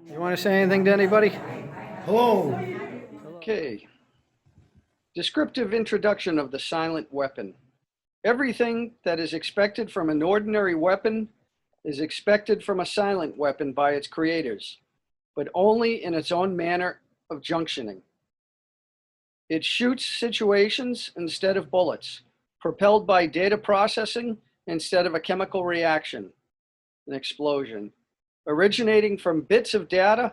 You want to say anything to anybody? Hello. Okay. Descriptive introduction of the silent weapon. Everything that is expected from an ordinary weapon is expected from a silent weapon by its creators, but only in its own manner of junctioning. It shoots situations instead of bullets, propelled by data processing instead of a chemical reaction, an explosion, originating from bits of data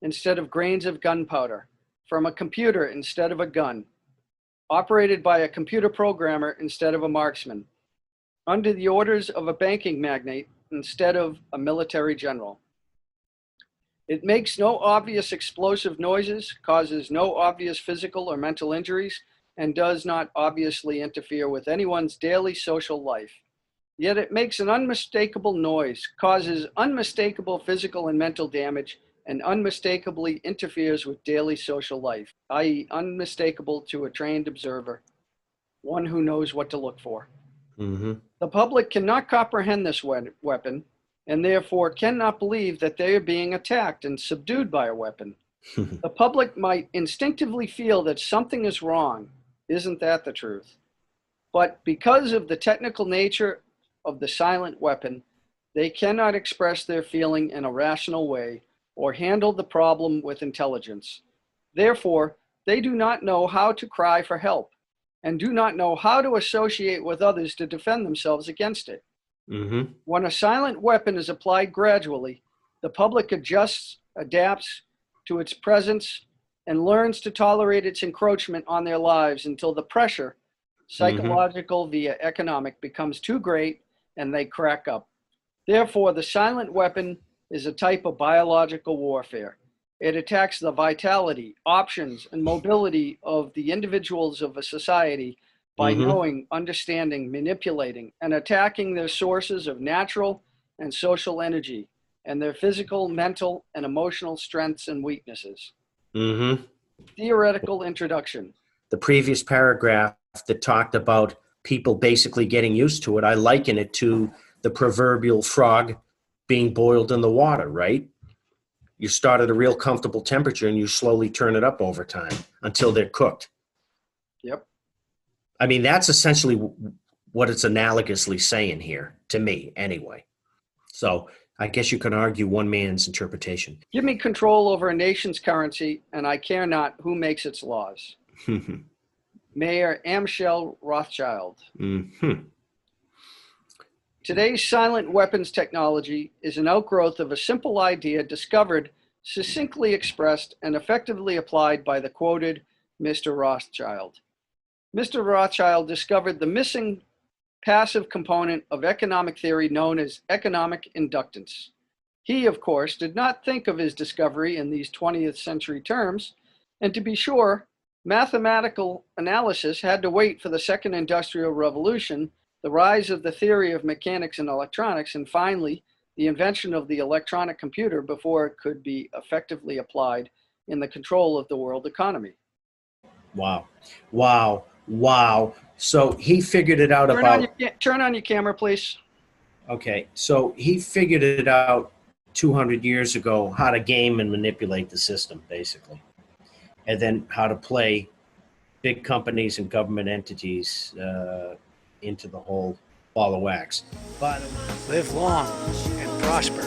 instead of grains of gunpowder, from a computer instead of a gun, operated by a computer programmer instead of a marksman, under the orders of a banking magnate instead of a military general. It makes no obvious explosive noises, causes no obvious physical or mental injuries, and does not obviously interfere with anyone's daily social life. Yet it makes an unmistakable noise, causes unmistakable physical and mental damage, and unmistakably interferes with daily social life, i.e., unmistakable to a trained observer, one who knows what to look for. Mm-hmm. The public cannot comprehend this weapon, and therefore cannot believe that they are being attacked and subdued by a weapon. The public might instinctively feel that something is wrong. Isn't that the truth? But because of the technical nature of the silent weapon, they cannot express their feeling in a rational way or handle the problem with intelligence. Therefore, they do not know how to cry for help and do not know how to associate with others to defend themselves against it. Mm-hmm. When a silent weapon is applied gradually, the public adjusts, adapts to its presence, and learns to tolerate its encroachment on their lives until the pressure, psychological via economic, becomes too great and they crack up. Therefore, the silent weapon is a type of biological warfare. It attacks the vitality, options, and mobility of the individuals of a society by knowing, understanding, manipulating, and attacking their sources of natural and social energy and their physical, mental, and emotional strengths and weaknesses. Mm-hmm. Theoretical introduction. The previous paragraph that talked about people basically getting used to it, I liken it to the proverbial frog being boiled in the water, right? You start at a real comfortable temperature and you slowly turn it up over time until they're cooked. Yep. I mean, that's essentially what it's analogously saying here, to me, anyway. So I guess you can argue one man's interpretation. Give me control over a nation's currency, and I care not who makes its laws. Mayor Amschel Rothschild. Mm-hmm. Today's silent weapons technology is an outgrowth of a simple idea discovered, succinctly expressed, and effectively applied by the quoted Mr. Rothschild. Mr. Rothschild discovered the missing passive component of economic theory known as economic inductance. He, of course, did not think of his discovery in these 20th century terms, and to be sure, mathematical analysis had to wait for the Second Industrial Revolution, the rise of the theory of mechanics and electronics, and finally, the invention of the electronic computer before it could be effectively applied in the control of the world economy. Wow. Wow. Wow. So he figured it out Turn on your camera, please. Okay, so he figured it out 200 years ago how to game and manipulate the system, basically. And then how to play big companies and government entities into the whole ball of wax. But Live long and prosper.